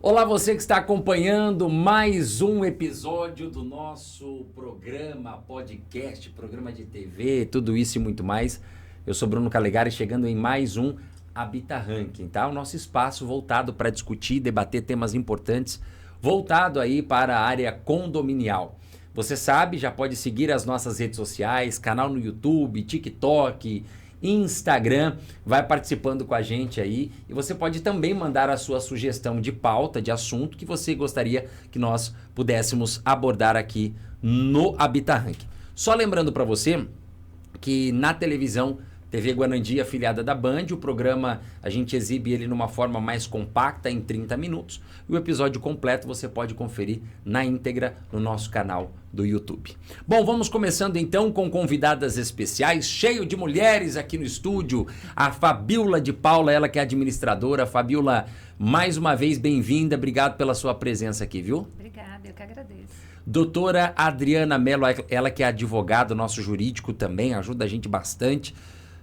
Olá, você que está acompanhando mais um episódio do nosso programa, podcast, programa de TV, tudo isso e muito mais. Eu sou Bruno Calegari, chegando em mais um Habita Ranking, tá? O nosso espaço voltado para discutir, debater temas importantes, voltado aí para a área condominial. Você sabe, já pode seguir as nossas redes sociais, canal no YouTube, TikTok, Instagram, vai participando com a gente aí e você pode também mandar a sua sugestão de pauta, de assunto que você gostaria que nós pudéssemos abordar aqui no Habita Ranking. Só lembrando para você que na televisão TV Guanandi, afiliada da Band, o programa a gente exibe ele numa forma mais compacta, em 30 minutos, e o episódio completo você pode conferir na íntegra no nosso canal do YouTube. Bom, vamos começando então com convidadas especiais, cheio de mulheres aqui no estúdio, a Fabiola de Paula, ela que é administradora. Fabiola, mais uma vez bem-vinda, obrigado pela sua presença aqui, viu? Obrigada, eu que agradeço. Doutora Adriana Mello, ela que é advogada, nosso jurídico também, ajuda a gente bastante.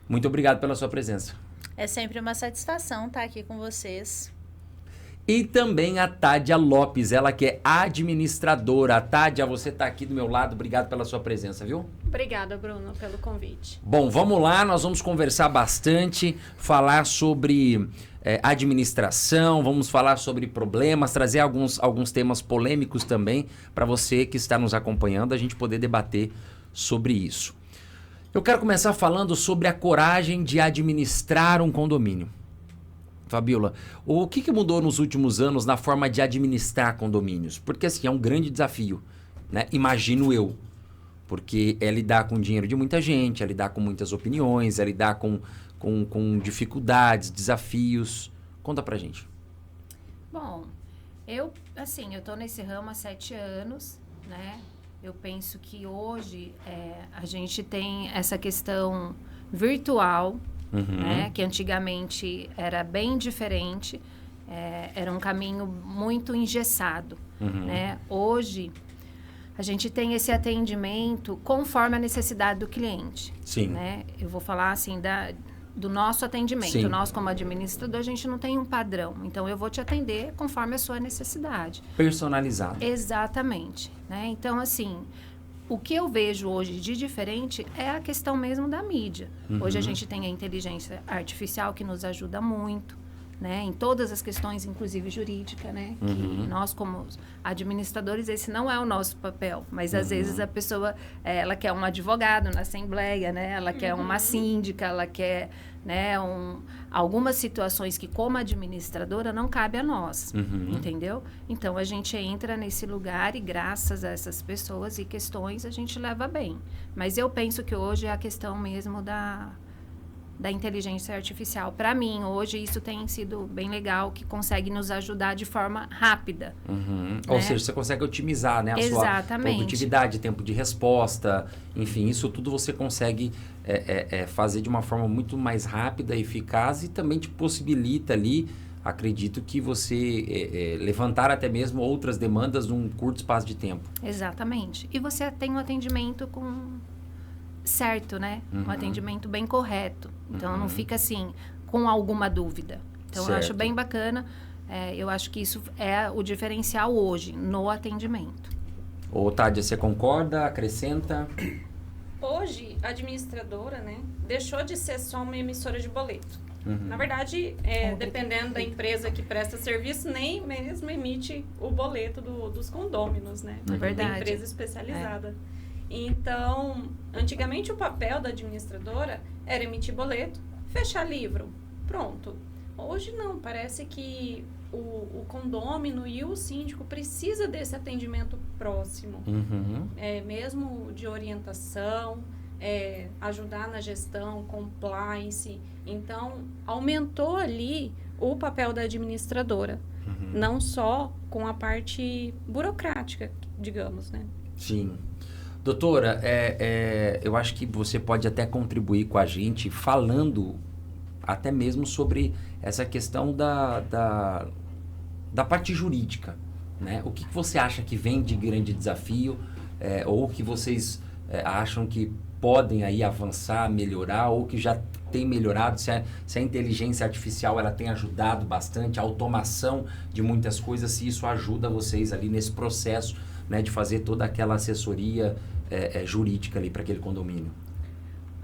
Muito obrigado pela sua presença. É sempre uma satisfação estar aqui com vocês. E também a Tádia Lopes, ela que é administradora. Tádia, você está aqui do meu lado, obrigado pela sua presença, viu? Obrigada, Bruno, pelo convite. Bom, vamos lá, nós vamos conversar bastante, falar sobre administração, vamos falar sobre problemas, trazer alguns temas polêmicos também para você que está nos acompanhando, a gente poder debater sobre isso. Eu quero começar falando sobre a coragem de administrar um condomínio. Fabiola, o que mudou nos últimos anos na forma de administrar condomínios? Porque assim, é um grande desafio, né? Imagino eu. Porque é lidar com o dinheiro de muita gente, é lidar com muitas opiniões, é lidar com dificuldades, desafios. Conta pra gente. Bom, eu tô nesse ramo há 7 anos, né? Eu penso que hoje a gente tem essa questão virtual, né, que antigamente era bem diferente, era um caminho muito engessado. Né? Hoje, a gente tem esse atendimento conforme a necessidade do cliente. Sim. Né? Eu vou falar assim do nosso atendimento. Sim. Nós, como administrador, a gente não tem um padrão. Então, eu vou te atender conforme a sua necessidade. Personalizado. Exatamente. Né? Então, assim, o que eu vejo hoje de diferente é a questão mesmo da mídia. Hoje a gente tem a inteligência artificial que nos ajuda muito, né? Em todas as questões, inclusive jurídica, né? Que nós, como administradores, esse não é o nosso papel. Mas, às vezes, a pessoa, ela quer um advogado na assembleia, né? Ela quer uma síndica, ela quer, né, algumas situações que, como administradora, não cabe a nós, entendeu? Então, a gente entra nesse lugar e, graças a essas pessoas e questões, a gente leva bem. Mas eu penso que hoje é a questão mesmo da inteligência artificial. Para mim, hoje, isso tem sido bem legal, que consegue nos ajudar de forma rápida. Né? Ou seja, você consegue otimizar, né, a sua produtividade, tempo de resposta, enfim, isso tudo você consegue fazer de uma forma muito mais rápida, eficaz e também te possibilita ali, acredito que você levantar até mesmo outras demandas num curto espaço de tempo. Exatamente. E você tem um atendimento certo, né? Um atendimento bem correto. Então, não fica assim, com alguma dúvida. Então, certo. eu acho bem bacana. Eu acho que isso é o diferencial hoje, no atendimento. Ô, Tádia, você concorda? Acrescenta? Hoje, a administradora, né, deixou de ser só uma emissora de boleto. Na verdade, dependendo da empresa que presta serviço, nem mesmo emite o boleto dos condôminos, né? É verdade. Tem empresa especializada. Então, antigamente o papel da administradora era emitir boleto, fechar livro, pronto. Hoje não, parece que o condômino e o síndico precisa desse atendimento próximo, mesmo de orientação, ajudar na gestão, compliance. Então, aumentou ali o papel da administradora, não só com a parte burocrática, digamos, né? Sim. Doutora, eu acho que você pode até contribuir com a gente falando até mesmo sobre essa questão da parte jurídica, né? O que você acha que vem de grande desafio ou que vocês acham que podem aí avançar, melhorar ou que já tem melhorado, se a inteligência artificial ela tem ajudado bastante, a automação de muitas coisas, se isso ajuda vocês ali nesse processo, né, de fazer toda aquela assessoria jurídica ali para aquele condomínio.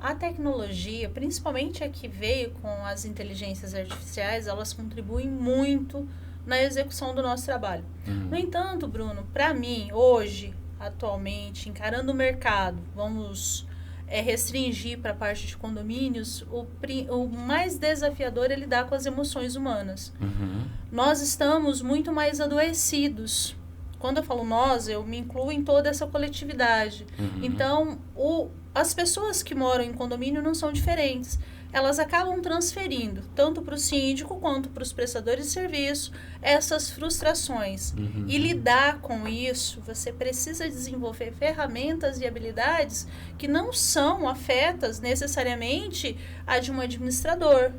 A tecnologia, principalmente a que veio com as inteligências artificiais, elas contribuem muito na execução do nosso trabalho. No entanto, Bruno, para mim, hoje, atualmente, encarando o mercado, vamos restringir para a parte de condomínios, o mais desafiador é lidar com as emoções humanas. Nós estamos muito mais adoecidos. Quando eu falo nós, eu me incluo em toda essa coletividade. Então, as pessoas que moram em condomínio não são diferentes. Elas acabam transferindo, tanto para o síndico quanto para os prestadores de serviço, essas frustrações. E lidar com isso, você precisa desenvolver ferramentas e habilidades que não são afetas necessariamente a de um administrador,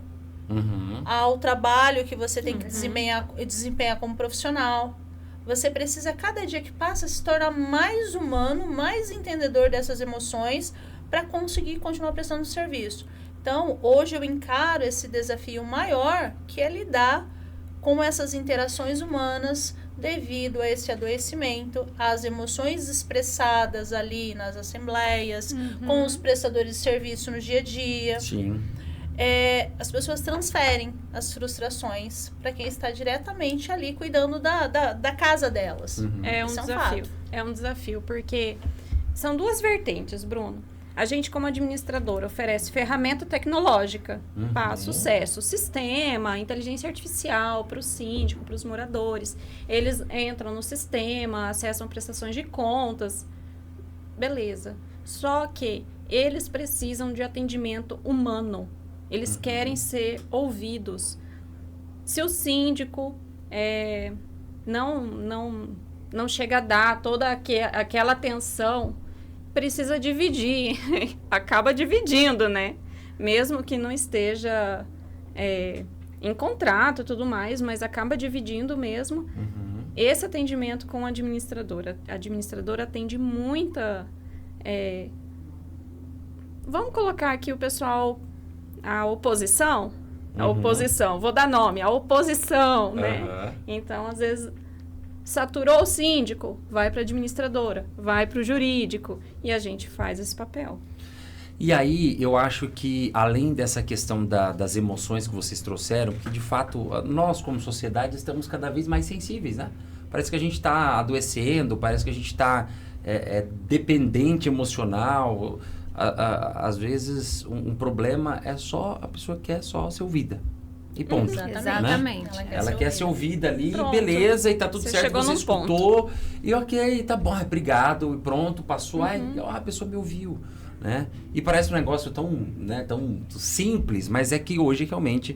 ao trabalho que você tem que desempenhar como profissional. Você precisa, cada dia que passa, se tornar mais humano, mais entendedor dessas emoções para conseguir continuar prestando serviço. Então, hoje eu encaro esse desafio maior, que é lidar com essas interações humanas devido a esse adoecimento, às emoções expressadas ali nas assembleias, com os prestadores de serviço no dia a dia. Sim. As pessoas transferem as frustrações para quem está diretamente ali cuidando da casa delas. É um desafio. É um desafio, porque são duas vertentes, Bruno. A gente, como administrador, oferece ferramenta tecnológica para sucesso, sistema, inteligência artificial para o síndico, para os moradores. Eles entram no sistema, acessam prestações de contas. Beleza. Só que eles precisam de atendimento humano. Eles querem ser ouvidos. Se o síndico não chega a dar toda aquela atenção, precisa dividir. Acaba dividindo, né? Mesmo que não esteja em contrato e tudo mais, mas acaba dividindo mesmo. Esse atendimento com a administradora. A administradora atende muita... Vamos colocar aqui o pessoal... A oposição, vou dar nome, a oposição, né? Então, às vezes, saturou o síndico, vai para a administradora, vai para o jurídico, e a gente faz esse papel. E aí, eu acho que, além dessa questão das emoções que vocês trouxeram, que, de fato, nós, como sociedade, estamos cada vez mais sensíveis, né? Parece que a gente está adoecendo, parece que a gente está dependente emocional. Às vezes, um problema é só... A pessoa quer só ser ouvida. E ponto. Exatamente. Né? Ela quer ser ouvida ali, pronto. Beleza, e tá tudo certo, você escutou. Ponto. E ok, tá bom, obrigado, e pronto, passou. A pessoa me ouviu. Né? E parece um negócio tão simples, mas é que hoje realmente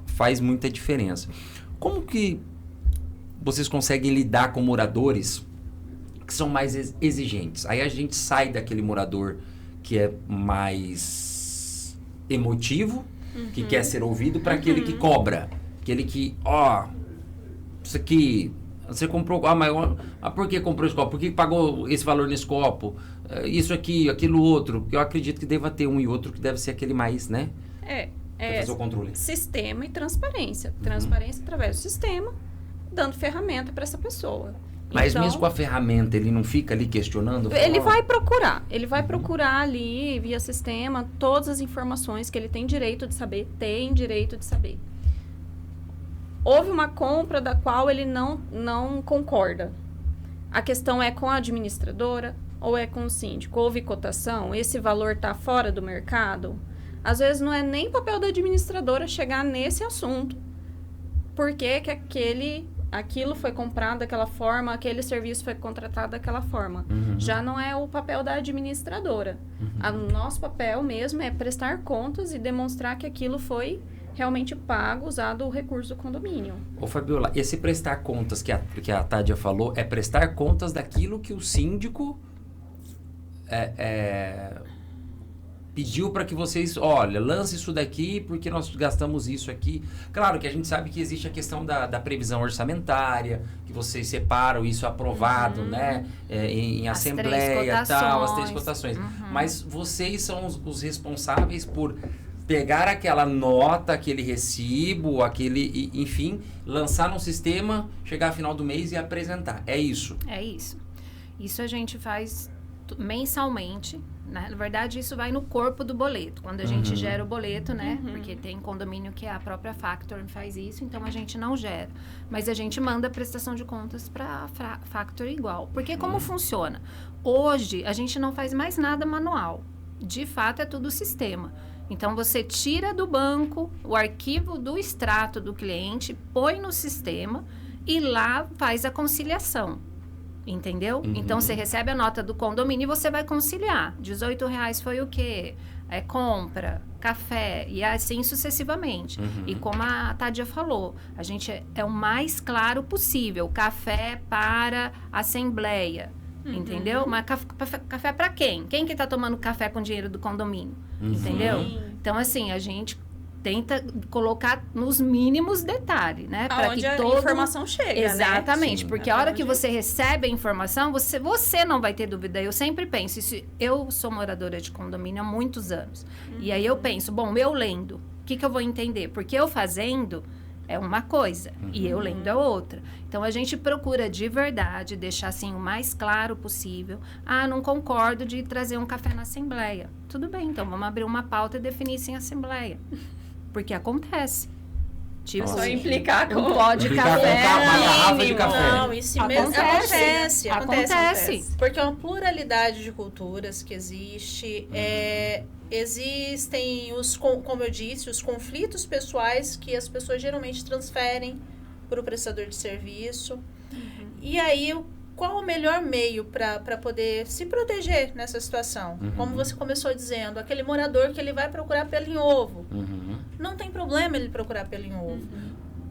faz muita diferença. Como que vocês conseguem lidar com moradores que são mais exigentes? Aí a gente sai daquele morador que é mais emotivo, que quer ser ouvido, para aquele que cobra. Aquele que, isso aqui, você comprou, mas por que comprou esse copo? Por que pagou esse valor nesse copo? Isso aqui, aquilo outro. Eu acredito que deva ter um e outro que deve ser aquele mais, né? Pra fazer o controle. Sistema e transparência. Transparência através do sistema, dando ferramenta para essa pessoa. Mas então, mesmo com a ferramenta, ele não fica ali questionando? Ele vai procurar ali, via sistema, todas as informações que ele tem direito de saber. Houve uma compra da qual ele não concorda. A questão é com a administradora ou é com o síndico? Houve cotação? Esse valor está fora do mercado? Às vezes não é nem papel da administradora chegar nesse assunto. Por que aquilo foi comprado daquela forma, aquele serviço foi contratado daquela forma. Já não é o papel da administradora. O nosso papel mesmo é prestar contas e demonstrar que aquilo foi realmente pago, usado o recurso do condomínio. Ô Fabiola, esse prestar contas que a Tádia falou, é prestar contas daquilo que o síndico pediu para que vocês, olha, lance isso daqui porque nós gastamos isso aqui. Claro que a gente sabe que existe a questão da previsão orçamentária, que vocês separam isso aprovado, né? Em assembleia e tal, as 3 cotações. Mas vocês são os responsáveis por pegar aquela nota, aquele recibo, enfim, lançar no sistema, chegar ao final do mês e apresentar. É isso. É isso. Isso a gente faz mensalmente. Na verdade, isso vai no corpo do boleto. Quando a gente gera o boleto, né? Porque tem condomínio que a própria Factor faz isso, então a gente não gera. Mas a gente manda a prestação de contas para Factor igual. Porque como funciona? Hoje, a gente não faz mais nada manual. De fato, é tudo sistema. Então, você tira do banco o arquivo do extrato do cliente, põe no sistema e lá faz a conciliação. Entendeu? Então, você recebe a nota do condomínio e você vai conciliar. R$18 foi o quê? Compra, café e assim sucessivamente. E como a Tádia falou, a gente é o mais claro possível. Café para assembleia. Entendeu? Mas café para quem? Quem que tá tomando café com dinheiro do condomínio? Entendeu? Então, assim, a gente tenta colocar nos mínimos detalhes, né? Para que a toda informação chega, exatamente, né? porque a hora que você recebe a informação, você não vai ter dúvida. Eu sempre penso, eu sou moradora de condomínio há muitos anos. E aí eu penso, bom, eu lendo, o que eu vou entender? Porque eu fazendo é uma coisa e eu lendo é outra. Então, a gente procura de verdade deixar assim o mais claro possível. Ah, não concordo de trazer um café na assembleia. Tudo bem, então vamos abrir uma pauta e definir isso em assembleia. Porque acontece. Tipo, só implicar com um pó de Implicar café. com uma garrafa de café. Não, isso mesmo acontece. Porque é uma pluralidade de culturas que existe. Existem, como eu disse, os conflitos pessoais que as pessoas geralmente transferem para o prestador de serviço. E aí, qual o melhor meio para poder se proteger nessa situação? Como você começou dizendo, aquele morador que ele vai procurar pelo em ovo. Não tem problema ele procurar pelo em ovo.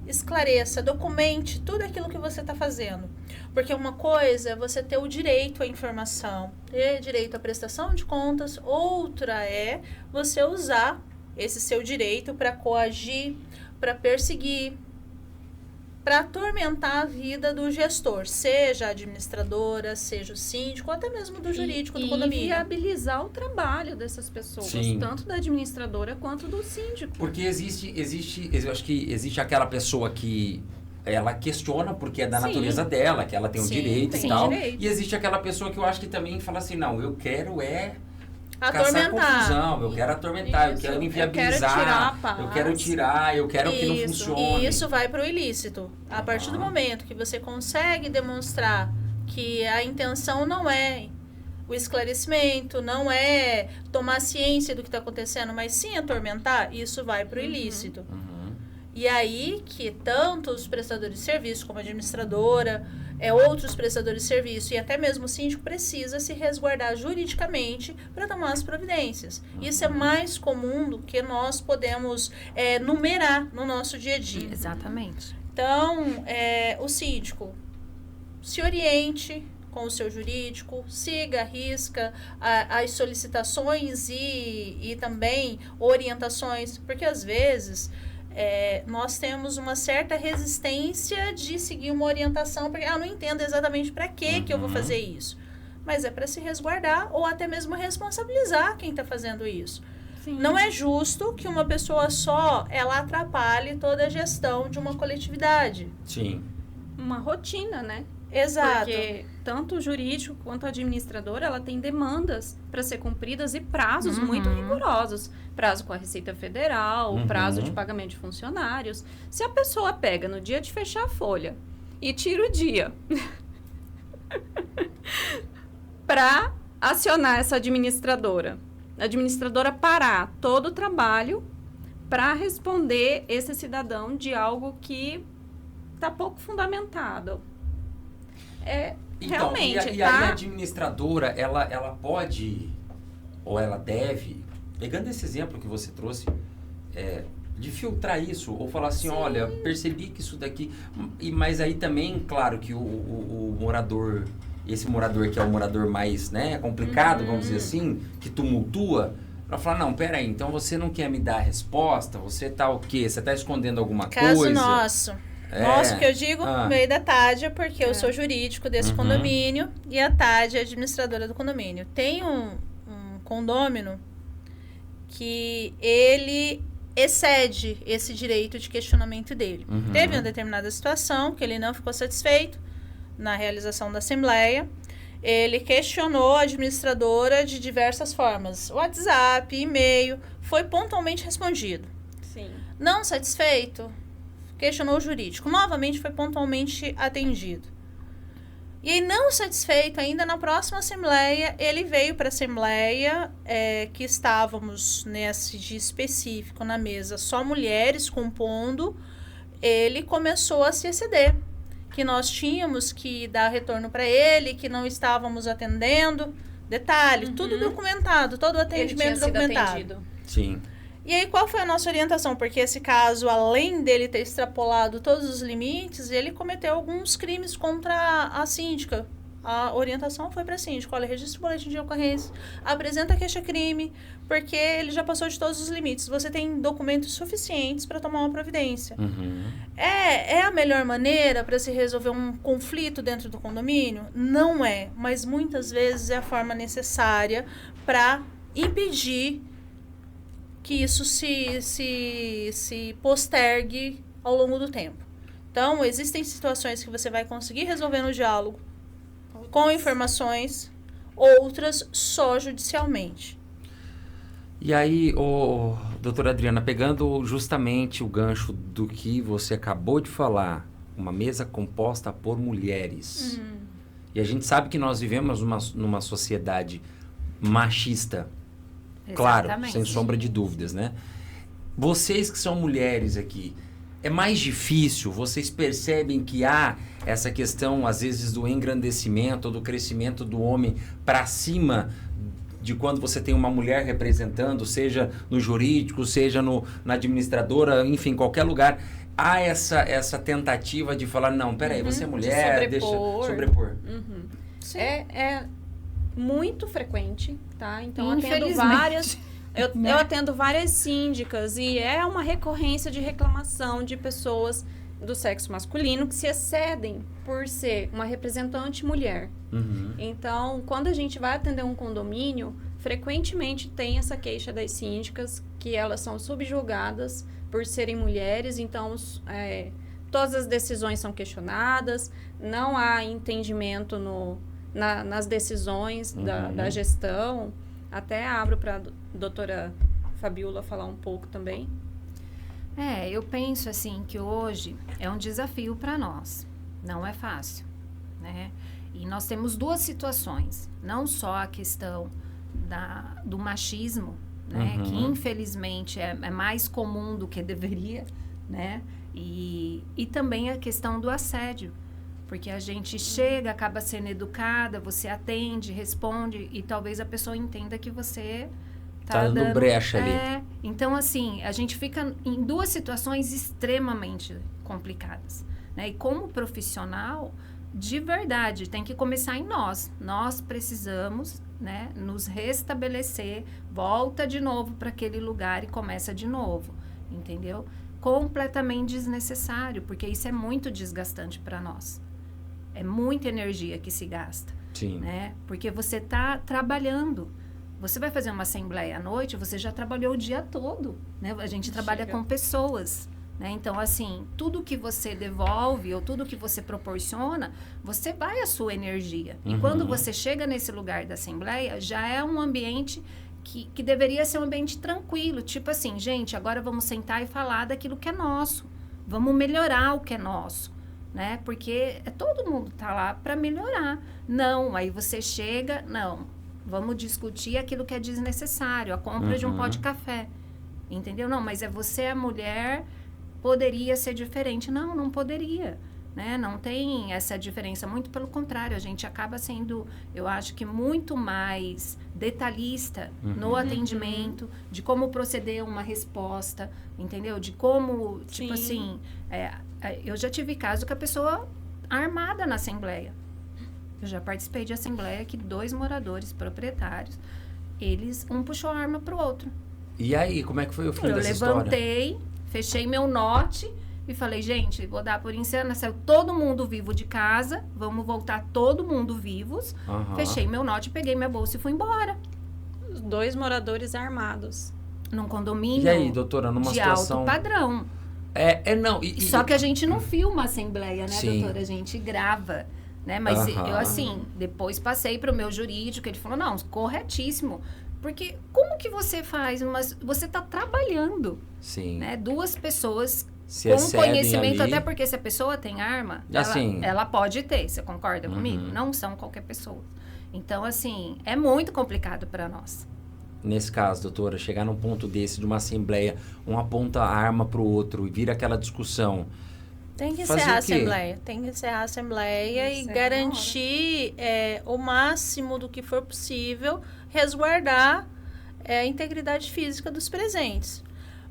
Esclareça, documente tudo aquilo que você está fazendo. Porque uma coisa é você ter o direito à informação, ter direito à prestação de contas, outra é você usar esse seu direito para coagir, para perseguir, para atormentar a vida do gestor, seja a administradora, seja o síndico, ou até mesmo do jurídico do condomínio. E viabilizar o trabalho dessas pessoas, Sim. tanto da administradora quanto do síndico. Porque eu acho que existe aquela pessoa que ela questiona porque é da natureza dela, que ela tem o direito e tal. E existe aquela pessoa que eu acho que também fala assim, não, eu quero caçar confusão, eu quero atormentar, eu quero inviabilizar, eu quero que não funcione. E isso vai para o ilícito. A partir do momento que você consegue demonstrar que a intenção não é o esclarecimento, não é tomar ciência do que está acontecendo, mas sim atormentar, isso vai para o ilícito. E aí que tanto os prestadores de serviço como a administradora, outros prestadores de serviço e até mesmo o síndico precisa se resguardar juridicamente para tomar as providências. Isso é mais comum do que nós podemos numerar no nosso dia a dia. Exatamente. Então, o síndico se oriente com o seu jurídico, siga à risca as solicitações e também orientações, porque às vezes nós temos uma certa resistência de seguir uma orientação, porque eu não entendo exatamente para que eu vou fazer isso. Mas é para se resguardar ou até mesmo responsabilizar quem está fazendo isso. Sim. Não é justo que uma pessoa só, ela atrapalhe toda a gestão de uma coletividade. Sim. Uma rotina, né? Exato. Porque tanto o jurídico quanto a administradora, ela tem demandas para ser cumpridas e prazos muito rigorosos. Prazo com a Receita Federal, prazo de pagamento de funcionários. Se a pessoa pega no dia de fechar a folha e tira o dia para acionar essa administradora, a administradora parar todo o trabalho para responder esse cidadão de algo que está pouco fundamentado. Então, realmente, e aí a administradora, ela pode, ou ela deve, pegando esse exemplo que você trouxe, de filtrar isso, ou falar assim, olha, percebi que isso daqui... Mas aí também, claro, que o morador, esse morador que é o morador mais complicado, vamos dizer assim, que tumultua, para falar, não, peraí, então você não quer me dar a resposta, você tá o quê? Você tá escondendo alguma coisa? Caso nosso. Nosso, que eu digo, meio da Tádia, porque eu sou jurídico desse condomínio e a Tádia é administradora do condomínio. Tem um condômino que ele excede esse direito de questionamento dele. Teve uma determinada situação que ele não ficou satisfeito na realização da assembleia. Ele questionou a administradora de diversas formas. WhatsApp, e-mail, foi pontualmente respondido. Sim. Não satisfeito, questionou o jurídico. Novamente foi pontualmente atendido. E aí, não satisfeito, ainda na próxima assembleia, ele veio para a assembleia, que estávamos nesse dia específico na mesa, só mulheres compondo, ele começou a se exceder. Que nós tínhamos que dar retorno para ele, que não estávamos atendendo. Detalhe, tudo documentado, todo o atendimento documentado. Atendido. Sim. E aí, qual foi a nossa orientação? Porque esse caso, além dele ter extrapolado todos os limites, ele cometeu alguns crimes contra a síndica. A orientação foi para a síndica: olha, registra o boletim de ocorrência, apresenta a queixa-crime, porque ele já passou de todos os limites. Você tem documentos suficientes para tomar uma providência. É a melhor maneira para se resolver um conflito dentro do condomínio? Não é, mas muitas vezes é a forma necessária para impedir que isso se postergue ao longo do tempo. Então, existem situações que você vai conseguir resolver no diálogo, com informações, outras só judicialmente. E aí, doutora Adriana, pegando justamente o gancho do que você acabou de falar, uma mesa composta por mulheres. E a gente sabe que nós vivemos numa sociedade machista. Claro, Exatamente. sem sombra de dúvidas, né? Vocês que são mulheres aqui, é mais difícil? Vocês percebem que há essa questão, às vezes, do engrandecimento, do crescimento do homem para cima de quando você tem uma mulher representando, seja no jurídico, seja na administradora, enfim, qualquer lugar. Há essa tentativa de falar, não, peraí, você é mulher, deixa sobrepor. É muito frequente, tá? Então, Infelizmente. eu atendo várias síndicas e é uma recorrência de reclamação de pessoas do sexo masculino que se excedem por ser uma representante mulher. Então, quando a gente vai atender um condomínio, frequentemente tem essa queixa das síndicas que elas são subjugadas por serem mulheres, então todas as decisões são questionadas, não há entendimento nas decisões da gestão. Até abro para a doutora Fabiola falar um pouco também. Eu penso assim que hoje é um desafio para nós, não é fácil, né? E nós temos duas situações, não só a questão do machismo, né? Que infelizmente é mais comum do que deveria, né? E também a questão do assédio, porque a gente chega, acaba sendo educada, você atende, responde e talvez a pessoa entenda que você tá dando brecha ali. Então, assim, a gente fica em duas situações extremamente complicadas, né? E como profissional, de verdade, tem que começar em nós. Nós precisamos, né, nos restabelecer, volta de novo para aquele lugar e começa de novo, entendeu? Completamente desnecessário, porque isso é muito desgastante para nós. É muita energia que se gasta. Sim. Né? Porque você está trabalhando. Você vai fazer uma assembleia à noite, você já trabalhou o dia todo, né? A gente trabalha com pessoas, né? Então, assim, tudo que você devolve ou tudo que você proporciona, você vai a sua energia. E quando você chega nesse lugar da assembleia, já é um ambiente que deveria ser um ambiente tranquilo. Tipo assim, gente, agora vamos sentar e falar daquilo que é nosso. Vamos melhorar o que é nosso, né? Porque todo mundo tá lá para melhorar. Não, aí você chega, não... Vamos discutir aquilo que é desnecessário, a compra de um pó de café, entendeu? Não, mas você, a mulher, poderia ser diferente. Não, não poderia, né? Não tem essa diferença, muito pelo contrário, a gente acaba sendo, eu acho que muito mais detalhista no atendimento, de como proceder uma resposta, entendeu? De como, tipo assim, eu já tive caso que a pessoa armada na assembleia. Eu já participei de assembleia que 2 moradores proprietários, um puxou a arma pro outro. E aí, como é que foi o fim dessa história? Eu levantei, fechei meu note e falei, gente, vou dar por encerrado, saiu todo mundo vivo de casa, vamos voltar todo mundo vivos. Fechei meu note, peguei minha bolsa e fui embora. 2 moradores armados. num condomínio E aí, doutora, numa de situação... alto padrão. Não... Só que a gente não filma a assembleia, né, Sim. doutora? A gente grava, né? Mas Aham. eu, assim, depois passei para o meu jurídico, ele falou, não, corretíssimo. Porque como que você faz? Você está trabalhando, Sim. né? Duas pessoas Se com excedem conhecimento, ali. até porque se a pessoa tem arma, Assim. ela pode ter, você concorda comigo? Não são qualquer pessoa. Então, assim, é muito complicado para nós. Nesse caso, doutora, chegar num ponto desse, de uma assembleia, um aponta a arma pro outro e vira aquela discussão. Tem que Fazer encerrar a o quê? Assembleia. Tem que encerrar a Assembleia e Encerra garantir o máximo do que for possível, resguardar a integridade física dos presentes.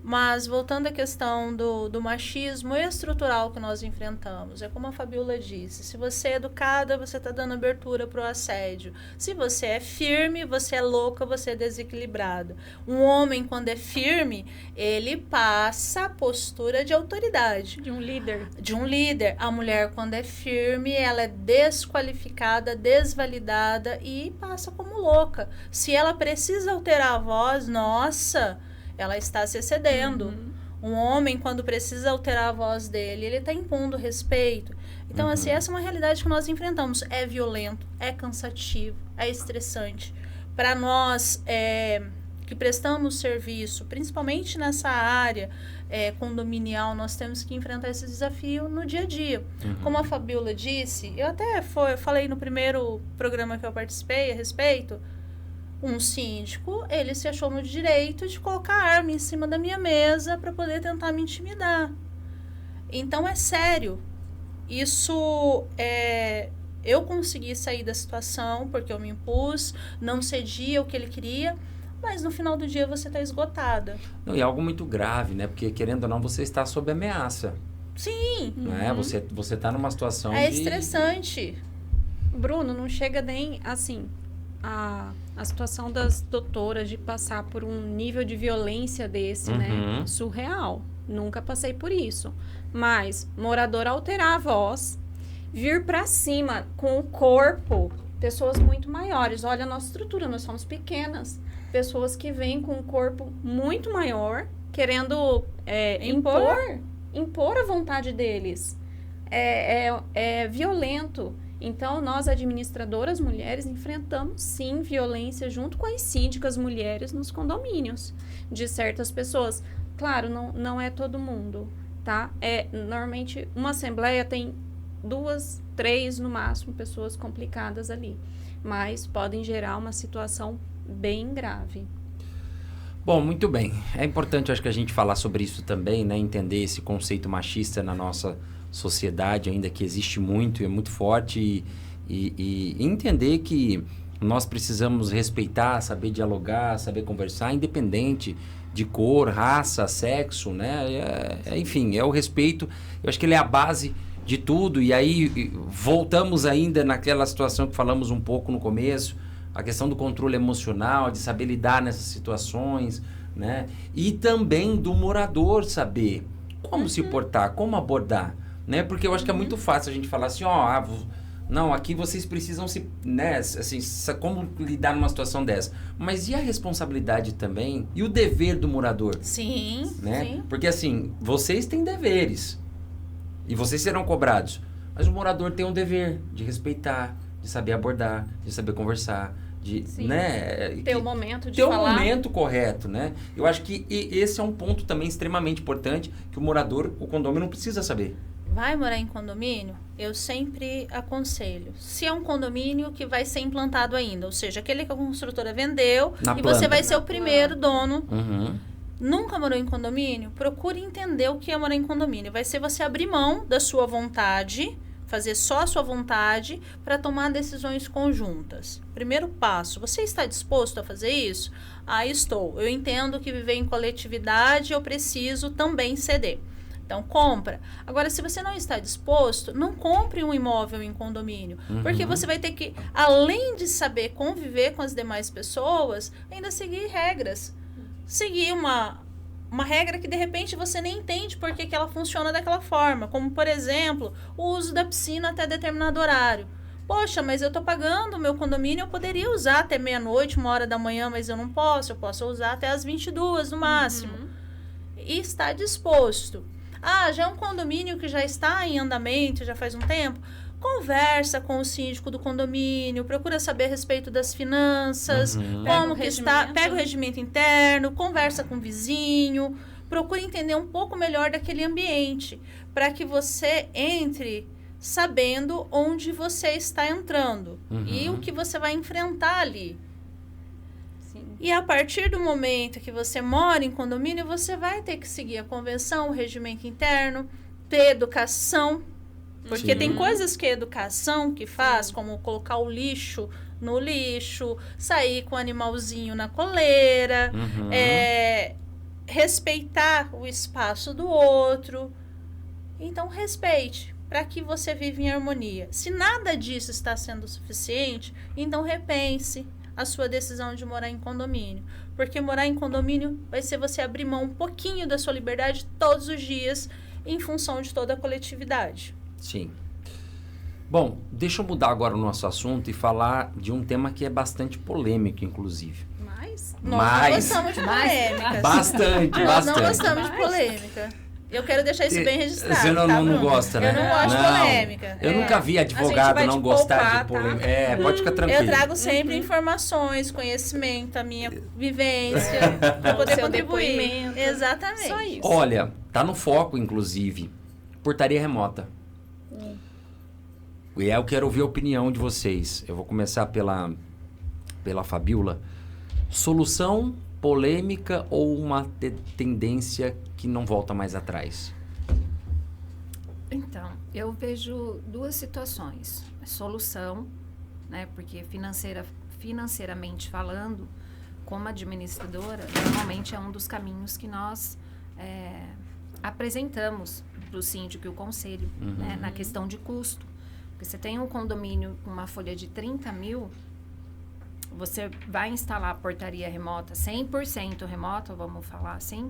Mas, voltando à questão do machismo estrutural que nós enfrentamos, é como a Fabiola disse, se você é educada, você está dando abertura para o assédio. Se você é firme, você é louca, você é desequilibrada. Um homem, quando é firme, ele passa a postura de autoridade. De um líder. De um líder. A mulher, quando é firme, ela é desqualificada, desvalidada e passa como louca. Se ela precisa alterar a voz, nossa... ela está se excedendo. Um homem, quando precisa alterar a voz dele, ele está impondo respeito. Então, assim, essa é uma realidade que nós enfrentamos. É violento, é cansativo, é estressante. Para nós que prestamos serviço, principalmente nessa área condominial, nós temos que enfrentar esse desafio no dia a dia. Como a Fabiola disse, eu até falei no primeiro programa que eu participei a respeito, um síndico, ele se achou no direito de colocar a arma em cima da minha mesa para poder tentar me intimidar. Então, é sério. Isso, eu consegui sair da situação porque eu me impus, não cedi ao que ele queria, mas no final do dia você está esgotada. Não, e é algo muito grave, né? Porque, querendo ou não, você está sob ameaça. Sim. Né? Você está numa situação É de... estressante. Bruno, não chega nem, assim, a situação das doutoras de passar por um nível de violência desse, né? Surreal. Nunca passei por isso. Mas, morador alterar a voz, vir pra cima com o corpo, pessoas muito maiores. Olha a nossa estrutura, nós somos pequenas. Pessoas que vêm com um corpo muito maior, querendo impor a vontade deles. É violento. Então, nós, administradoras mulheres, enfrentamos, sim, violência junto com as síndicas mulheres nos condomínios de certas pessoas. Claro, não é todo mundo, tá? Normalmente, uma assembleia tem 2, 3, no máximo, pessoas complicadas ali. Mas podem gerar uma situação bem grave. Bom, muito bem. É importante, eu acho que a gente falar sobre isso também, né? Entender esse conceito machista na nossa sociedade, ainda que existe muito, é muito forte, e entender que nós precisamos respeitar, saber dialogar, saber conversar, independente de cor, raça, sexo, né? Enfim, é o respeito. Eu acho que ele é a base de tudo. E aí voltamos ainda naquela situação que falamos um pouco no começo, a questão do controle emocional, de saber lidar nessas situações, né? E também do morador saber como se portar, como abordar, né? Porque eu acho que é muito fácil a gente falar assim, não, aqui vocês precisam se, né, assim, como lidar numa situação dessa. Mas e a responsabilidade também? E o dever do morador? Sim, Né? sim. Porque assim, vocês têm deveres e vocês serão cobrados. Mas o morador tem um dever de respeitar, de saber abordar, de saber conversar, de, Sim. né? Ter o momento de ter falar. o momento correto, né? Eu acho que esse é um ponto também extremamente importante que o morador, o condomínio não precisa saber. Vai morar em condomínio? Eu sempre aconselho. Se é um condomínio que vai ser implantado ainda, ou seja, aquele que a construtora vendeu Na e planta. você vai ser o Na primeiro dono. Uhum. Nunca morou em condomínio? Procure entender o que é morar em condomínio. Vai ser você abrir mão da sua vontade, fazer só a sua vontade para tomar decisões conjuntas. Primeiro passo, você está disposto a fazer isso? Estou. Eu entendo que viver em coletividade eu preciso também ceder. Então, compra. Agora, se você não está disposto, não compre um imóvel em condomínio. Porque você vai ter que, além de saber conviver com as demais pessoas, ainda seguir regras. Seguir uma regra que, de repente, você nem entende por que ela funciona daquela forma. Como, por exemplo, o uso da piscina até determinado horário. Poxa, mas eu tô pagando o meu condomínio, eu poderia usar até meia-noite, 1h da manhã, mas eu não posso. Eu posso usar até as 22 no máximo. E está disposto. Já é um condomínio que já está em andamento, já faz um tempo. Conversa com o síndico do condomínio, procura saber a respeito das finanças, como que está, pega o regimento interno, conversa com o vizinho, procura entender um pouco melhor daquele ambiente, para que você entre sabendo onde você está entrando e o que você vai enfrentar ali. Sim. E a partir do momento que você mora em condomínio, você vai ter que seguir a convenção, o regimento interno, ter educação. Porque tem coisas que a educação que faz, como colocar o lixo no lixo, sair com o animalzinho na coleira, respeitar o espaço do outro. Então, respeite, para que você viva em harmonia. Se nada disso está sendo suficiente, então repense a sua decisão de morar em condomínio. Porque morar em condomínio vai ser você abrir mão um pouquinho da sua liberdade todos os dias, em função de toda a coletividade. Sim. Bom, deixa eu mudar agora o nosso assunto e falar de um tema que é bastante polêmico, inclusive. Mas Nós não gostamos de polêmicas. Bastante, Nós não bastante. gostamos de polêmica. Eu quero deixar isso bem registrado. Você não, tá, não Bruno? gosta, né? Eu não gosto de polêmica. Eu nunca vi advogado vai não te gostar poupar, de polêmica. tá? Pode ficar tranquilo. Eu trago sempre informações, conhecimento, a minha vivência, para poder Seu contribuir. depoimento. Exatamente. Só isso. Olha, tá no foco, inclusive, portaria remota. E eu quero ouvir a opinião de vocês. Eu vou começar pela Fabiola. Solução, polêmica ou uma tendência que não volta mais atrás? Então, eu vejo duas situações. Solução, né? Porque financeiramente falando, como administradora, normalmente é um dos caminhos que nós apresentamos para o síndico e o conselho, né? Na questão de custo. Porque você tem um condomínio com uma folha de 30 mil, você vai instalar a portaria remota, 100% remota, vamos falar assim,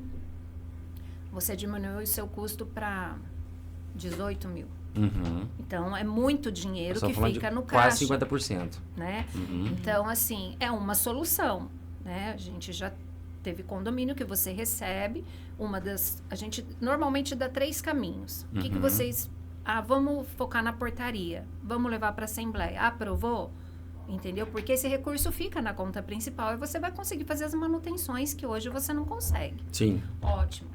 você diminui o seu custo para 18 mil. Então, é muito dinheiro que fica no caixa. Quase 50%. Né? Então, assim, é uma solução. Né? A gente já teve condomínio que você recebe, a gente normalmente dá 3 caminhos. O que vocês... vamos focar na portaria, vamos levar para a assembleia. Aprovou? Entendeu? Porque esse recurso fica na conta principal e você vai conseguir fazer as manutenções que hoje você não consegue. Sim. Ótimo,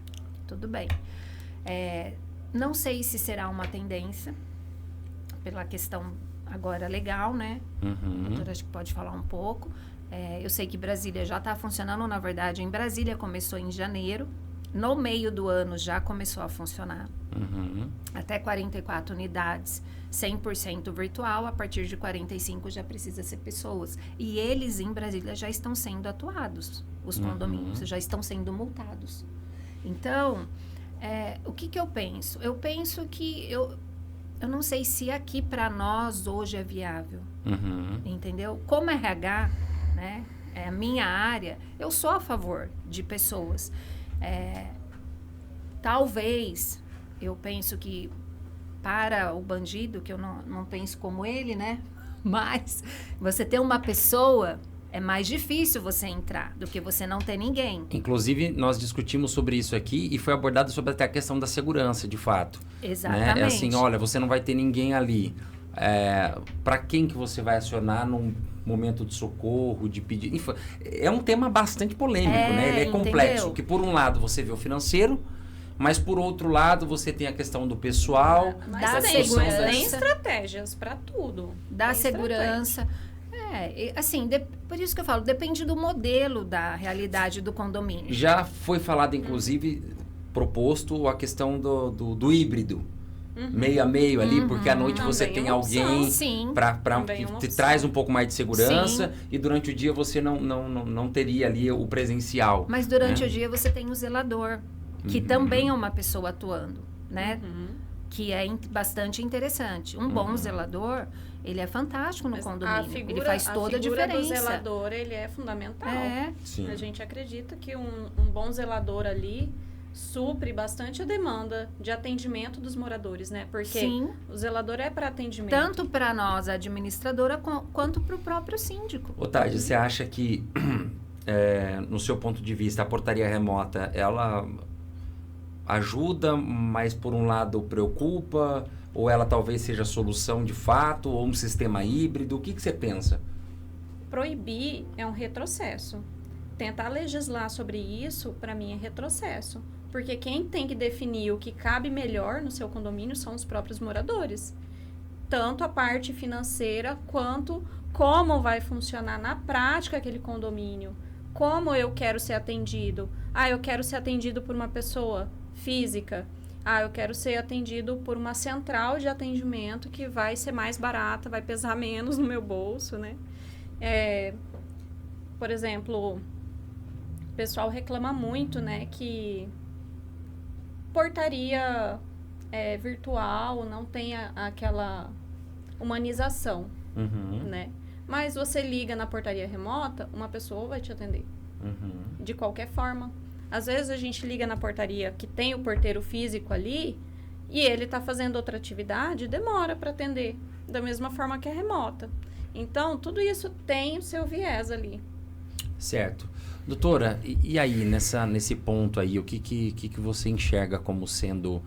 tudo bem. Não sei se será uma tendência, pela questão agora legal, né? A doutora acho que pode falar um pouco. Eu sei que Brasília já está funcionando, na verdade, em Brasília começou em janeiro. No meio do ano já começou a funcionar. Até 44 unidades, 100% virtual. A partir de 45 já precisa ser pessoas. E eles em Brasília já estão sendo atuados. Os condomínios já estão sendo multados. Então, o que eu penso? Eu penso que eu não sei se aqui para nós hoje é viável. Entendeu? Como RH, né? É a minha área, eu sou a favor de pessoas. Talvez, eu penso que para o bandido, que eu não penso como ele, né? Mas você ter uma pessoa, é mais difícil você entrar do que você não ter ninguém. Inclusive, nós discutimos sobre isso aqui e foi abordado sobre até a questão da segurança, de fato. Exatamente. Né? É assim, olha, você não vai ter ninguém ali. Para quem que você vai acionar num momento de socorro, de pedir... É um tema bastante polêmico, né? Ele é complexo, entendeu? porque por um lado você vê o financeiro, mas por outro lado você tem a questão do pessoal. Da tem segurança. estratégias para tudo. Da Tem segurança. Assim, por isso que eu falo, depende do modelo da realidade do condomínio. Já foi falado, inclusive, proposto a questão do híbrido. Meio a meio ali, porque à noite você Também tem é uma opção. alguém Sim. Também é que uma te opção. traz um pouco mais de segurança e durante o dia você não teria ali o presencial. Mas durante o dia você tem o zelador, que também é uma pessoa atuando, né? Que é bastante interessante. Um bom zelador, ele é fantástico no condomínio. Ele faz toda a diferença. Do zelador, ele é fundamental. Sim. A gente acredita que um bom zelador ali supre bastante a demanda de atendimento dos moradores, né? Porque Sim. o zelador é para atendimento. Tanto para nós, a administradora, quanto para o próprio síndico. Ô, Tade, você acha que, no seu ponto de vista, a portaria remota, ela ajuda, mas por um lado preocupa, ou ela talvez seja a solução de fato, ou um sistema híbrido? O que você pensa? Proibir é um retrocesso. Tentar legislar sobre isso, para mim, é retrocesso. Porque quem tem que definir o que cabe melhor no seu condomínio são os próprios moradores. Tanto a parte financeira, quanto como vai funcionar na prática aquele condomínio. Como eu quero ser atendido. Eu quero ser atendido por uma pessoa física. Eu quero ser atendido por uma central de atendimento que vai ser mais barata, vai pesar menos no meu bolso, né? Por exemplo, o pessoal reclama muito, né, que portaria virtual não tem aquela humanização, né? Mas você liga na portaria remota, uma pessoa vai te atender, de qualquer forma. Às vezes a gente liga na portaria que tem o porteiro físico ali e ele está fazendo outra atividade, demora para atender, da mesma forma que é remota. Então, tudo isso tem o seu viés ali. Certo. Doutora, e aí, nesse ponto aí, o que você enxerga como sendo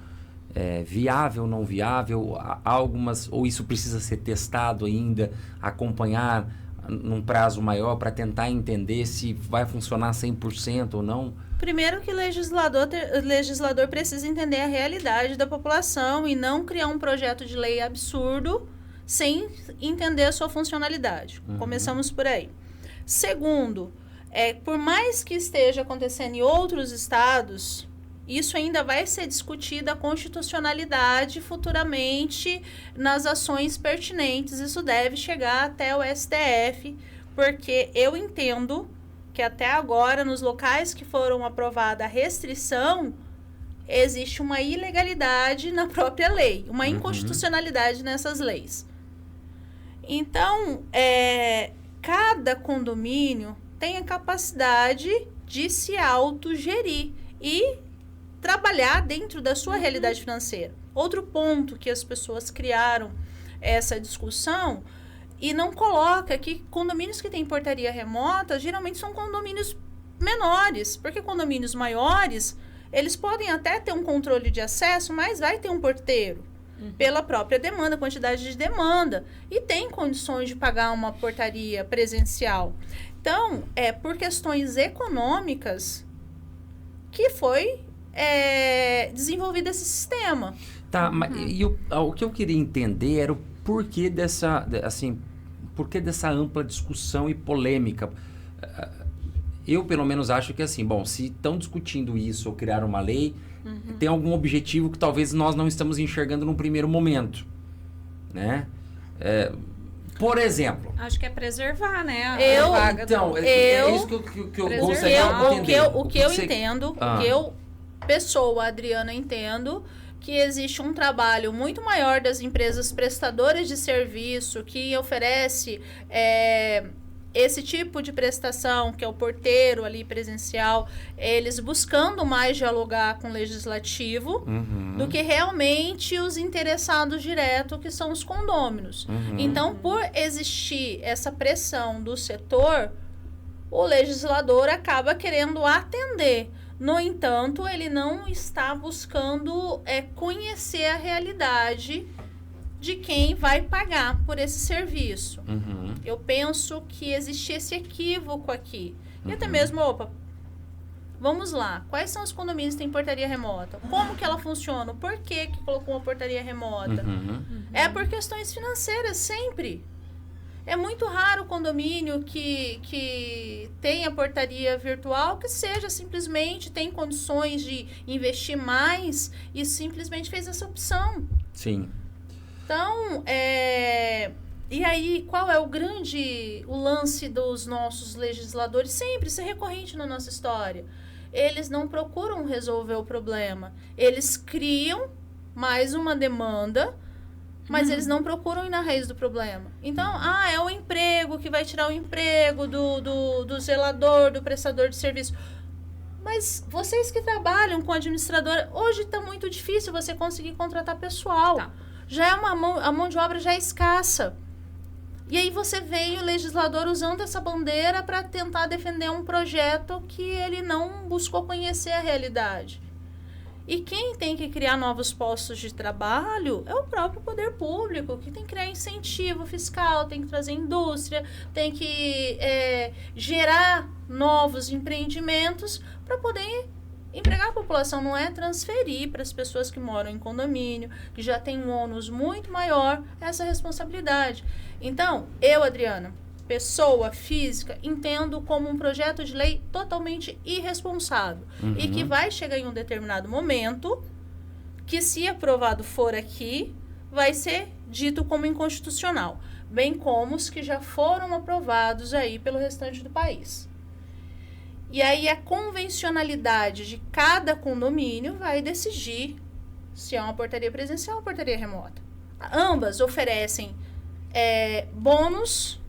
viável, não viável? Há algumas, ou isso precisa ser testado ainda, acompanhar num prazo maior para tentar entender se vai funcionar 100% ou não? Primeiro que o legislador precisa entender a realidade da população e não criar um projeto de lei absurdo sem entender a sua funcionalidade. Começamos por aí. Segundo, por mais que esteja acontecendo em outros estados, isso ainda vai ser discutido a constitucionalidade futuramente nas ações pertinentes. Isso deve chegar até o STF, porque eu entendo que até agora, nos locais que foram aprovada a restrição, existe uma ilegalidade na própria lei, uma inconstitucionalidade nessas leis. Então, cada condomínio tem a capacidade de se autogerir e trabalhar dentro da sua realidade financeira. Outro ponto que as pessoas criaram essa discussão e não coloca que condomínios que têm portaria remota geralmente são condomínios menores, porque condomínios maiores, eles podem até ter um controle de acesso, mas vai ter um porteiro. Pela própria demanda, quantidade de demanda, e tem condições de pagar uma portaria presencial. Então, por questões econômicas que foi desenvolvido esse sistema. Tá, mas o que eu queria entender era o porquê dessa ampla discussão e polêmica. Eu, pelo menos, acho que assim, bom, se estão discutindo isso ou criar uma lei, tem algum objetivo que talvez nós não estamos enxergando num primeiro momento, né? Por exemplo... Acho que é preservar, né? É isso que eu gostaria de entender. O que eu entendo, o que eu, pessoa, Adriana, entendo que existe um trabalho muito maior das empresas prestadoras de serviço que oferece esse tipo de prestação, que é o porteiro ali presencial, eles buscando mais dialogar com o legislativo do que realmente os interessados direto, que são os condôminos. Então, por existir essa pressão do setor, o legislador acaba querendo atender. No entanto, ele não está buscando conhecer a realidade de quem vai pagar por esse serviço. Eu penso que existe esse equívoco aqui. E até mesmo, vamos lá, quais são os condomínios que têm portaria remota? Como que ela funciona? Por que colocou uma portaria remota? É por questões financeiras, sempre. É muito raro o condomínio que tenha portaria virtual, que seja simplesmente, tem condições de investir mais e simplesmente fez essa opção. Sim. Então, e aí, qual é o lance dos nossos legisladores? Sempre, isso é recorrente na nossa história. Eles não procuram resolver o problema. Eles criam mais uma demanda, mas eles não procuram ir na raiz do problema. Então, é o emprego que vai tirar o emprego do zelador, do prestador de serviço. Mas vocês que trabalham com administradora, hoje está muito difícil você conseguir contratar pessoal. Tá. Já é a mão de obra já é escassa. E aí você veio o legislador usando essa bandeira para tentar defender um projeto que ele não buscou conhecer a realidade. E quem tem que criar novos postos de trabalho é o próprio poder público, que tem que criar incentivo fiscal, tem que trazer indústria, tem que gerar novos empreendimentos para poder empregar a população. Não é transferir para as pessoas que moram em condomínio, que já tem um ônus muito maior, essa responsabilidade. Então, eu, Adriana, pessoa física, entendo como um projeto de lei totalmente irresponsável. E que vai chegar em um determinado momento que, se aprovado for aqui, vai ser dito como inconstitucional. Bem como os que já foram aprovados aí pelo restante do país. E aí a convencionalidade de cada condomínio vai decidir se é uma portaria presencial ou uma portaria remota. Ambas oferecem bônus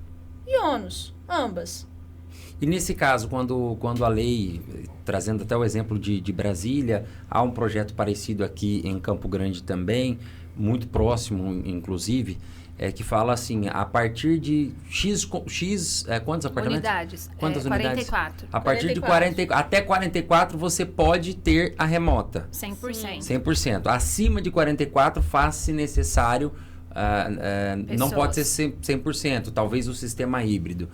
e ônus, ambas. E nesse caso, quando a lei, trazendo até o exemplo de Brasília, há um projeto parecido aqui em Campo Grande também, muito próximo, inclusive, que fala assim, a partir de X quantos apartamentos? Unidades. Quantas unidades? 44. A partir de 40, até 44 você pode ter a remota. 100%. 100%. Acima de 44 faz-se necessário, não pode ser 100%, talvez o sistema híbrido.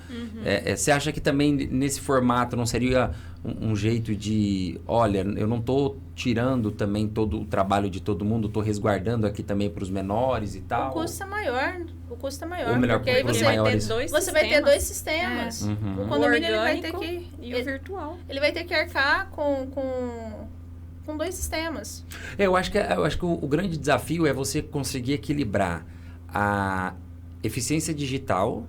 Você acha que também nesse formato não seria um jeito de, olha, eu não estou tirando também todo o trabalho de todo mundo, estou resguardando aqui também para os menores e tal? O custo é maior. Ou melhor, porque aí para os você maiores. vai ter dois sistemas. O condomínio ele vai ter e o virtual. Ele vai ter que arcar com dois sistemas. Eu acho que o grande desafio é você conseguir equilibrar a eficiência digital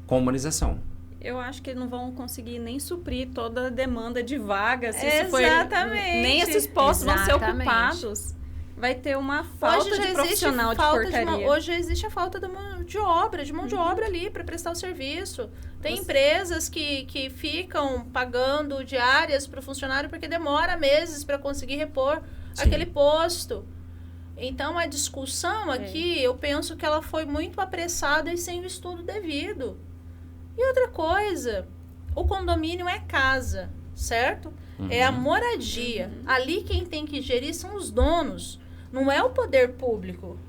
com a humanização. Eu acho que não vão conseguir nem suprir toda a demanda de vagas. Se isso Exatamente. Nem esses postos vão ser Exatamente. ocupados. Vai ter uma falta de profissional de portaria. Hoje existe a falta de mão de obra ali para prestar o serviço. Tem empresas que ficam pagando diárias para o funcionário porque demora meses para conseguir repor aquele posto. Então, a discussão aqui, eu penso que ela foi muito apressada e sem o estudo devido. E outra coisa, o condomínio é casa, certo? É a moradia. Ali quem tem que gerir são os donos, não é o poder público.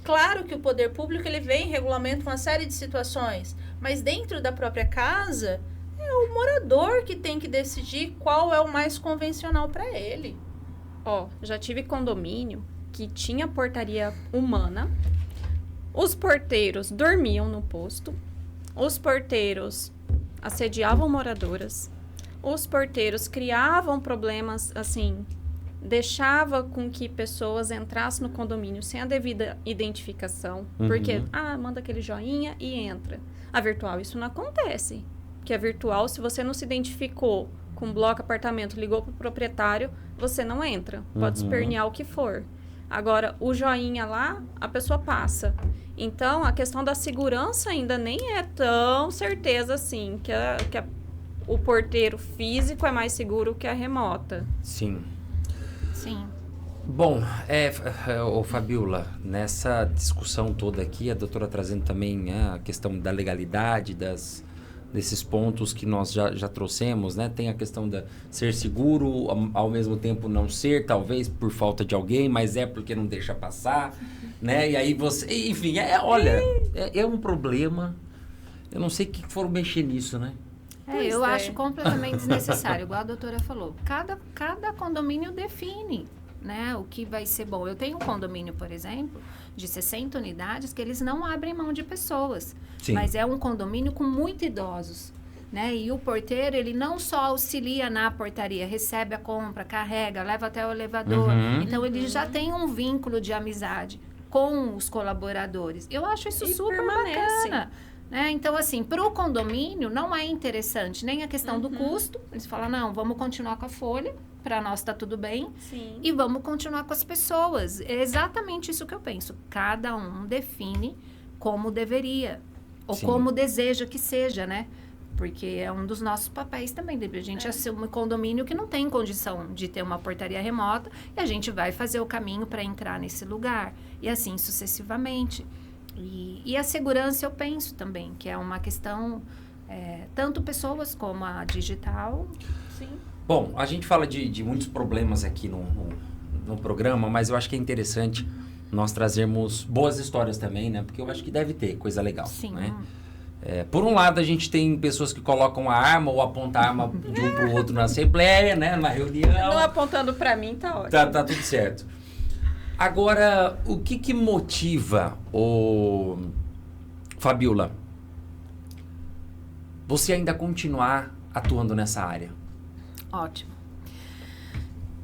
Claro que o poder público ele vem e regulamenta uma série de situações, mas dentro da própria casa, é o morador que tem que decidir qual é o mais convencional para ele. Já tive condomínio que tinha portaria humana, os porteiros dormiam no posto, os porteiros assediavam moradoras, os porteiros criavam problemas, assim, deixava com que pessoas entrassem no condomínio sem a devida identificação, porque, manda aquele joinha e entra. A virtual, isso não acontece, porque a virtual, se você não se identificou com bloco, apartamento, ligou para o proprietário, você não entra, pode espernear o que for. Agora, o joinha lá, a pessoa passa. Então, a questão da segurança ainda nem é tão certeza assim, que o porteiro físico é mais seguro que a remota. Sim. Sim. Bom, Fabiola, nessa discussão toda aqui, a doutora trazendo também a questão da legalidade, desses pontos que nós já trouxemos, né? Tem a questão de ser seguro, ao mesmo tempo não ser, talvez por falta de alguém, mas é porque não deixa passar, né? E aí você... Enfim, olha, é um problema. Eu não sei o que foram mexer nisso, né? Eu acho completamente desnecessário, igual a doutora falou. Cada condomínio define, né, o que vai ser bom. Eu tenho um condomínio, por exemplo, de 60 unidades, que eles não abrem mão de pessoas. Sim. Mas é um condomínio com muito idosos, né? E o porteiro, ele não só auxilia na portaria, recebe a compra, carrega, leva até o elevador. Então, ele já tem um vínculo de amizade com os colaboradores. Eu acho isso super bacana. Né? Então, assim, para o condomínio não é interessante nem a questão do custo. Eles falam, não, vamos continuar com a folha, para nós está tudo bem. Sim. E vamos continuar com as pessoas. É exatamente isso que eu penso. Cada um define como deveria, ou Sim. como deseja que seja, né? Porque é um dos nossos papéis também. A gente assume um condomínio que não tem condição de ter uma portaria remota e a gente vai fazer o caminho para entrar nesse lugar. E assim sucessivamente. E a segurança eu penso também, que é uma questão, tanto pessoas como a digital. Sim. Bom, a gente fala de muitos problemas aqui no programa, mas eu acho que é interessante nós trazermos boas histórias também, né? Porque eu acho que deve ter coisa legal, Sim. né? Por um lado, a gente tem pessoas que colocam a arma ou apontam a arma de um pro outro na assembleia, né? Numa reunião. Não apontando para mim, tá ótimo. Tá tudo certo. Agora, o que motiva, Fabiola, você ainda continuar atuando nessa área? Ótimo.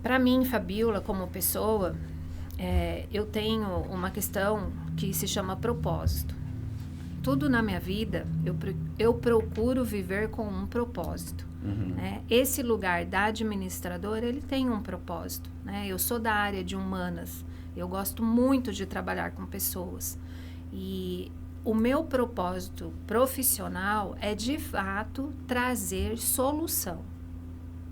Para mim, Fabiola, como pessoa, eu tenho uma questão que se chama propósito. Tudo na minha vida, eu procuro viver com um propósito. Né? Esse lugar da administradora, ele tem um propósito. Né? Eu sou da área de humanas. Eu gosto muito de trabalhar com pessoas. E o meu propósito profissional é, de fato, trazer solução.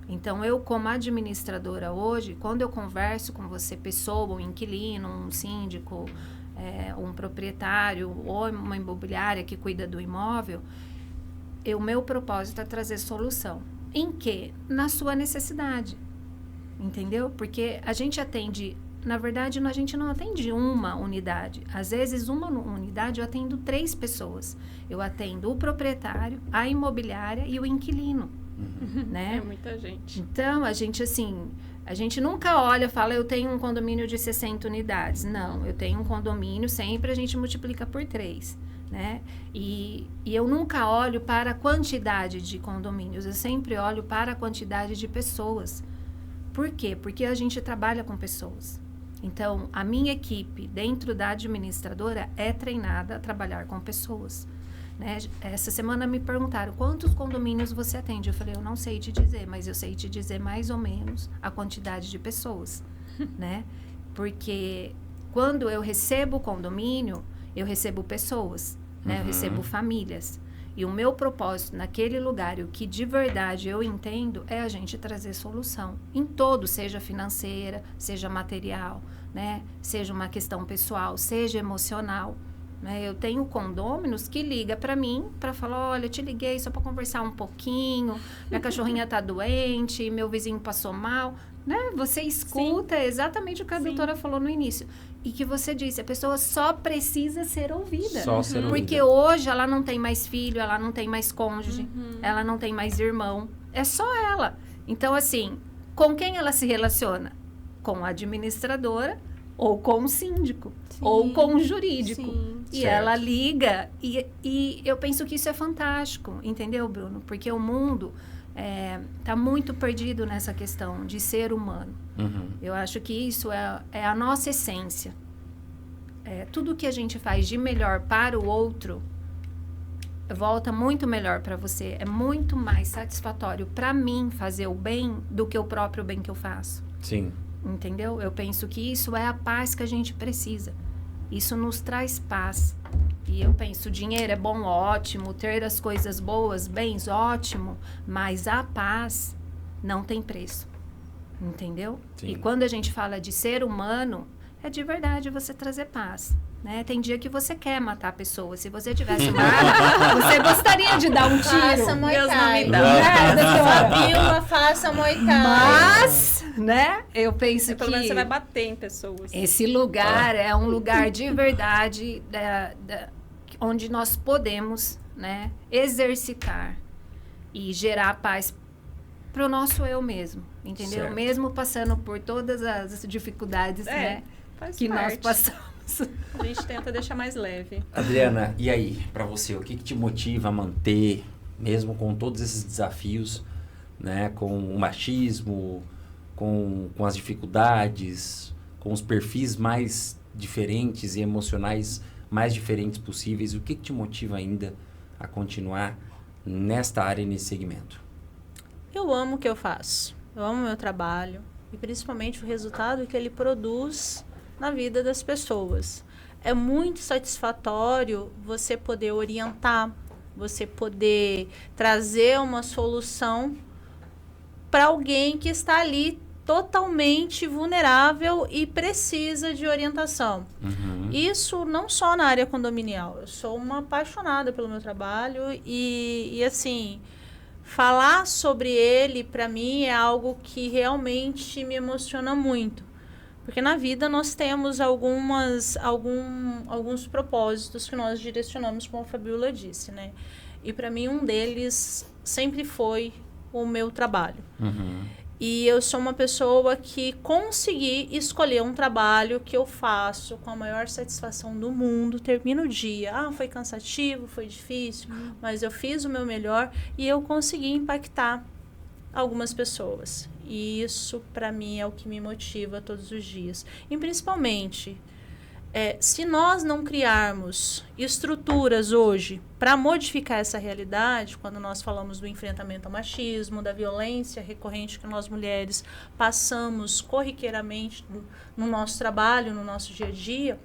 Então, eu, como administradora hoje, quando eu converso com você, pessoa, um inquilino, um síndico, um proprietário ou uma imobiliária que cuida do imóvel, o meu propósito é trazer solução. Em quê? Na sua necessidade. Entendeu? Porque a gente atende... Na verdade, a gente não atende uma unidade. Às vezes, uma unidade eu atendo 3 pessoas. Eu atendo o proprietário, a imobiliária e o inquilino. Né? É muita gente. Então, a gente nunca olha e fala, eu tenho um condomínio de 60 unidades. Não, eu tenho um condomínio, sempre a gente multiplica por 3. Né? E eu nunca olho para a quantidade de condomínios, eu sempre olho para a quantidade de pessoas. Por quê? Porque a gente trabalha com pessoas. Então, a minha equipe dentro da administradora é treinada a trabalhar com pessoas. Né? Essa semana me perguntaram, quantos condomínios você atende? Eu falei, eu não sei te dizer, mas eu sei te dizer mais ou menos a quantidade de pessoas. Né? Porque quando eu recebo condomínio, eu recebo pessoas, né? Eu recebo famílias. E o meu propósito naquele lugar, e o que de verdade eu entendo, é a gente trazer solução. Em todo, seja financeira, seja material, né? Seja uma questão pessoal, seja emocional. Né? Eu tenho condôminos que liga para mim para falar, olha, eu te liguei só para conversar um pouquinho, minha cachorrinha tá doente, meu vizinho passou mal. Né? Você escuta exatamente o que a doutora falou no início. E que você disse, a pessoa só precisa ser ouvida. Só ser ouvida. Porque hoje ela não tem mais filho, ela não tem mais cônjuge, ela não tem mais irmão. É só ela. Então, assim, com quem ela se relaciona? Com a administradora ou com o síndico. Ou com o jurídico. Sim. E Certo. ela liga. E eu penso que isso é fantástico. Entendeu, Bruno? Porque o mundo... tá muito perdido nessa questão de ser humano. Eu acho que isso é a nossa essência. Tudo que a gente faz de melhor para o outro volta muito melhor para você. É muito mais satisfatório para mim fazer o bem do que o próprio bem que eu faço. Sim. Entendeu? Eu penso que isso é a paz que a gente precisa. Isso nos traz paz. E eu penso, dinheiro é bom, ótimo, ter as coisas boas, bens, ótimo, mas a paz não tem preço, entendeu? Sim. E quando a gente fala de ser humano, é de verdade você trazer paz, né? Tem dia que você quer matar a pessoa, se você tivesse uma arma, você gostaria de dar um tiro. Faça Muay Deus não Thai. me dá. Né, doutora? Fabiola, faça Muay Thai. Mas, né, eu penso Pelo menos que você vai bater em pessoas. esse lugar é um lugar de verdade onde nós podemos, né, exercitar e gerar paz para o nosso eu mesmo, entendeu? Certo. Mesmo passando por todas as dificuldades, né, Faz que nós parte. passamos. A gente tenta deixar mais leve. Adriana, e aí, para você, o que te motiva a manter, mesmo com todos esses desafios, né, com o machismo, com as dificuldades, com os perfis mais diferentes e emocionais mais diferentes possíveis, o que te motiva ainda a continuar nesta área e nesse segmento? Eu amo o que eu faço. Eu amo o meu trabalho e principalmente o resultado que ele produz na vida das pessoas. É muito satisfatório você poder orientar, você poder trazer uma solução para alguém que está ali totalmente vulnerável e precisa de orientação. Isso não só na área condominial. Eu sou uma apaixonada pelo meu trabalho e assim, falar sobre ele, para mim, é algo que realmente me emociona muito. Porque na vida nós temos alguns propósitos que nós direcionamos, como a Fabiola disse, né? E para mim um deles sempre foi o meu trabalho. E eu sou uma pessoa que consegui escolher um trabalho que eu faço com a maior satisfação do mundo. Termino o dia. Foi cansativo, foi difícil, mas eu fiz o meu melhor e eu consegui impactar algumas pessoas. E isso, para mim, é o que me motiva todos os dias. E, principalmente, se nós não criarmos estruturas hoje para modificar essa realidade, quando nós falamos do enfrentamento ao machismo, da violência recorrente que nós mulheres passamos corriqueiramente no nosso trabalho, no nosso dia a dia,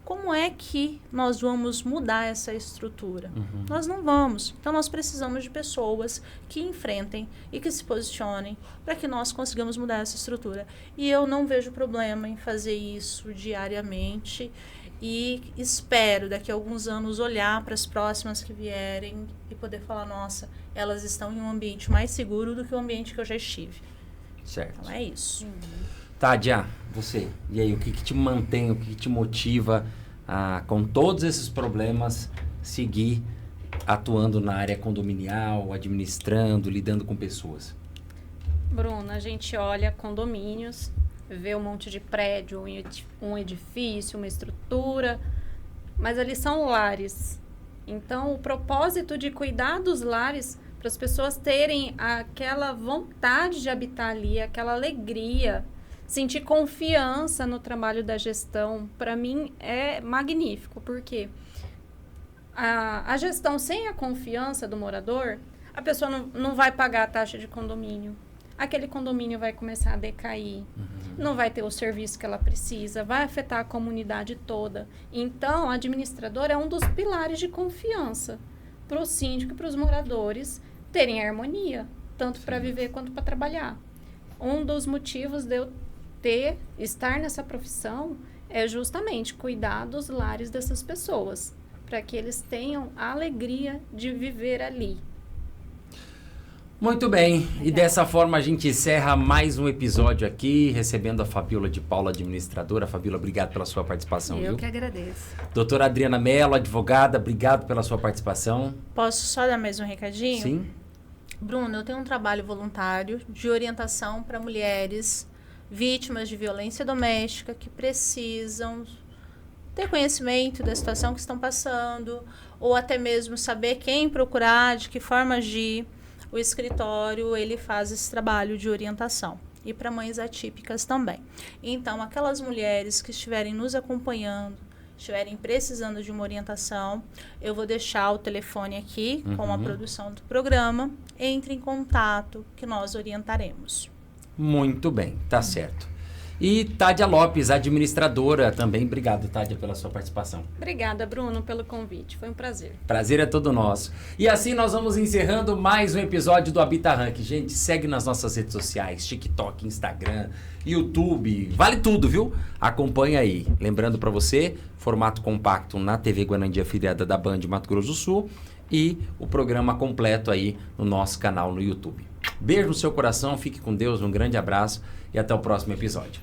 como é que nós vamos mudar essa estrutura? Nós não vamos. Então, nós precisamos de pessoas que enfrentem e que se posicionem para que nós consigamos mudar essa estrutura. E eu não vejo problema em fazer isso diariamente e espero, daqui a alguns anos, olhar para as próximas que vierem e poder falar, nossa, elas estão em um ambiente mais seguro do que o ambiente que eu já estive. Certo. Então, é isso. Tádia, você, e aí, o que te mantém, o que te motiva a, com todos esses problemas, seguir atuando na área condominial, administrando, lidando com pessoas? Bruno, a gente olha condomínios, vê um monte de prédio, um edifício, uma estrutura, mas ali são lares. Então, o propósito de cuidar dos lares, para as pessoas terem aquela vontade de habitar ali, aquela alegria, sentir confiança no trabalho da gestão, para mim é magnífico, porque a gestão sem a confiança do morador, a pessoa não vai pagar a taxa de condomínio. Aquele condomínio vai começar a decair, não vai ter o serviço que ela precisa, vai afetar a comunidade toda. Então, a administradora é um dos pilares de confiança para o síndico e para os moradores terem harmonia, tanto para viver quanto para trabalhar. Um dos motivos de eu estar nessa profissão é justamente cuidar dos lares dessas pessoas, para que eles tenham a alegria de viver ali. Muito bem, e dessa forma a gente encerra mais um episódio aqui, recebendo a Fabiola de Paula, administradora. Fabiola, obrigado pela sua participação. Eu viu? que agradeço. Doutora Adriana Mello, advogada, obrigado pela sua participação. Posso só dar mais um recadinho? Sim. Bruno, eu tenho um trabalho voluntário de orientação para mulheres vítimas de violência doméstica que precisam ter conhecimento da situação que estão passando, ou até mesmo saber quem procurar, de que forma agir. O escritório, ele faz esse trabalho de orientação. E para mães atípicas também. Então, aquelas mulheres que estiverem nos acompanhando, estiverem precisando de uma orientação, eu vou deixar o telefone aqui com a produção do programa. Entre em contato que nós orientaremos. Muito bem, tá certo. E Tádia Lopes, administradora também. Obrigado, Tádia, pela sua participação. Obrigada, Bruno, pelo convite. Foi um prazer. Prazer é todo nosso. E assim nós vamos encerrando mais um episódio do Habita Rank. Gente, segue nas nossas redes sociais, TikTok, Instagram, YouTube, vale tudo, viu? Acompanha aí. Lembrando para você, formato compacto na TV Guanandi, afiliada da Band Mato Grosso do Sul, e o programa completo aí no nosso canal no YouTube. Beijo no seu coração, fique com Deus, um grande abraço e até o próximo episódio.